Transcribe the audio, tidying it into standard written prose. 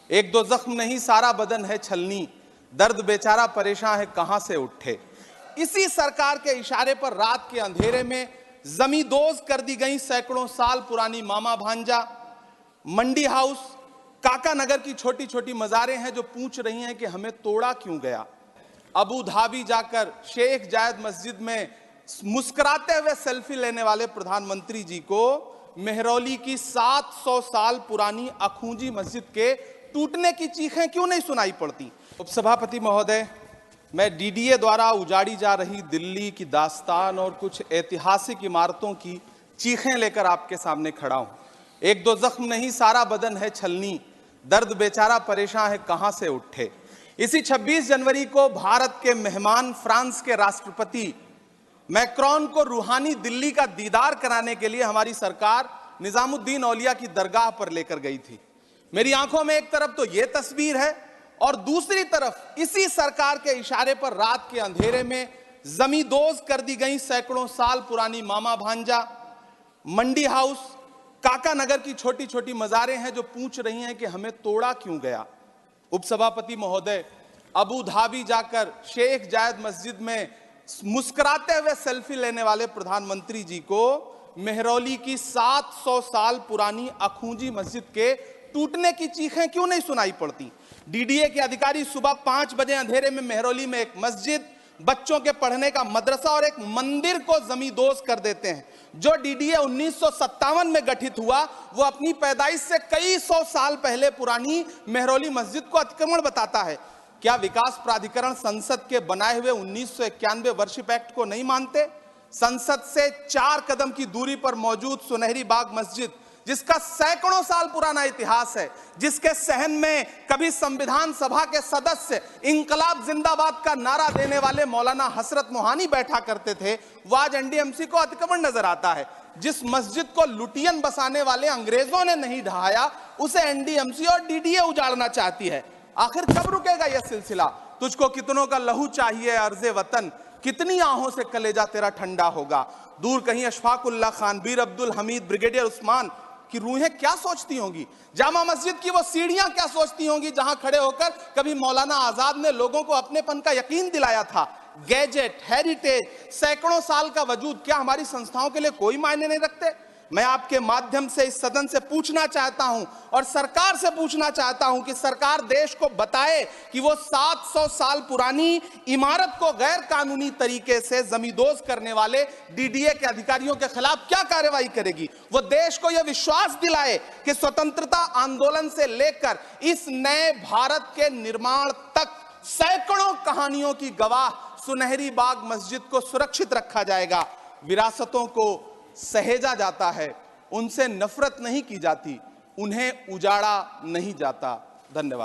एक दो जख्म नहीं सारा बदन है छलनी, दर्द बेचारा परेशान है कहां से उठे। इसी सरकार के इशारे पर रात के अंधेरे में जमींदोज कर दी गई सैकड़ों साल पुरानी मामा भांजा, मंडी हाउस, काका नगर की छोटी छोटी मज़ारें हैं जो पूछ रही हैं कि हमें तोड़ा क्यों गया। अबू धाबी जाकर शेख जायद मस्जिद में मुस्कुराते हुए सेल्फी लेने वाले प्रधानमंत्री जी को मेहरौली की 700 साल पुरानी अखूंजी मस्जिद के टूटने की चीखें क्यों नहीं सुनाई पड़ती। उपसभापति महोदय, मैं डीडीए द्वारा उजाड़ी जा रही दिल्ली की दास्तान और कुछ ऐतिहासिक इमारतों की चीखें लेकर आपके सामने खड़ा हूं। एक दो जख्म नहीं सारा बदन है छलनी, दर्द बेचारा परेशान है कहां से उठे। इसी 26 जनवरी को भारत के मेहमान फ्रांस के राष्ट्रपति मैक्रोन को रूहानी दिल्ली का दीदार कराने के लिए हमारी सरकार निजामुद्दीन औलिया की दरगाह पर लेकर गई थी। मेरी आंखों में एक तरफ तो यह तस्वीर है और दूसरी तरफ इसी सरकार के इशारे पर रात के अंधेरे में जमींदोज कर दी गई सैकड़ों साल पुरानी मामा भांजा, मंडी हाउस, काका नगर की छोटी छोटी मज़ारें हैं जो पूछ रही हैं कि हमें तोड़ा क्यों गया। उपसभापति महोदय, अबू धाबी जाकर शेख जायद मस्जिद में मुस्कुराते हुए सेल्फी लेने वाले प्रधानमंत्री जी को मेहरौली की 700 साल पुरानी अखूंजी मस्जिद के टूटने की चीखें क्यों नहीं सुनाई पड़ती। डीडीए के अधिकारी सुबह 5 बजे अंधेरे में मेहरौली में एक मस्जिद, बच्चों के पढ़ने का मदरसा और एक मंदिर को जमींदोज कर देते हैं। जो डीडीए 1957 में गठित हुआ वो अपनी पैदाइश से कई सौ साल पहले पुरानी मेहरौली मस्जिद को अतिक्रमण बताता है। क्या विकास प्राधिकरण संसद के बनाए हुए 1991 वर्शिप एक्ट को नहीं मानते? संसद से 4 कदम की दूरी पर मौजूद सुनहरी बाग मस्जिद, जिसका सैकड़ों साल पुराना इतिहास है, जिसके सहन में कभी संविधान सभा के सदस्य इंकलाब जिंदाबाद का नारा देने वाले मौलाना हसरत मोहानी बैठा करते थे, वो आज एनडीएमसी को अतिक्रमण नजर आता है। जिस मस्जिद को लुटियन बसाने वाले अंग्रेजों ने नहीं ढहाया, उसे एनडीएमसी और डीडीए उजाड़ना चाहती है। आखिर कब रुकेगा यह सिलसिला? तुझको कितनों का लहू चाहिए अर्ज़े वतन, कितनी आहों से कलेजा तेरा ठंडा होगा। दूर कहीं अशफाकुल्ला खान, बीर अब्दुल हमीद, ब्रिगेडियर उस्मान की रूहें क्या सोचती होंगी? जामा मस्जिद की वो सीढ़ियां क्या सोचती होंगी जहां खड़े होकर कभी मौलाना आजाद ने लोगों को अपनेपन का यकीन दिलाया था। गैजेट, हेरिटेज, सैकड़ों साल का वजूद क्या हमारी संस्थाओं के लिए कोई मायने नहीं रखते? मैं आपके माध्यम से इस सदन से पूछना चाहता हूं और सरकार से पूछना चाहता हूं कि सरकार देश को बताए कि वो 700 साल पुरानी इमारत को गैर कानूनी तरीके से जमींदोज करने वाले डीडीए के अधिकारियों के खिलाफ क्या कार्रवाई करेगी। वो देश को यह विश्वास दिलाए कि स्वतंत्रता आंदोलन से लेकर इस नए भारत के निर्माण तक सैकड़ों कहानियों की गवाह सुनहरी बाग मस्जिद को सुरक्षित रखा जाएगा। विरासतों को सहेजा जाता है, उनसे नफरत नहीं की जाती, उन्हें उजाड़ा नहीं जाता। धन्यवाद।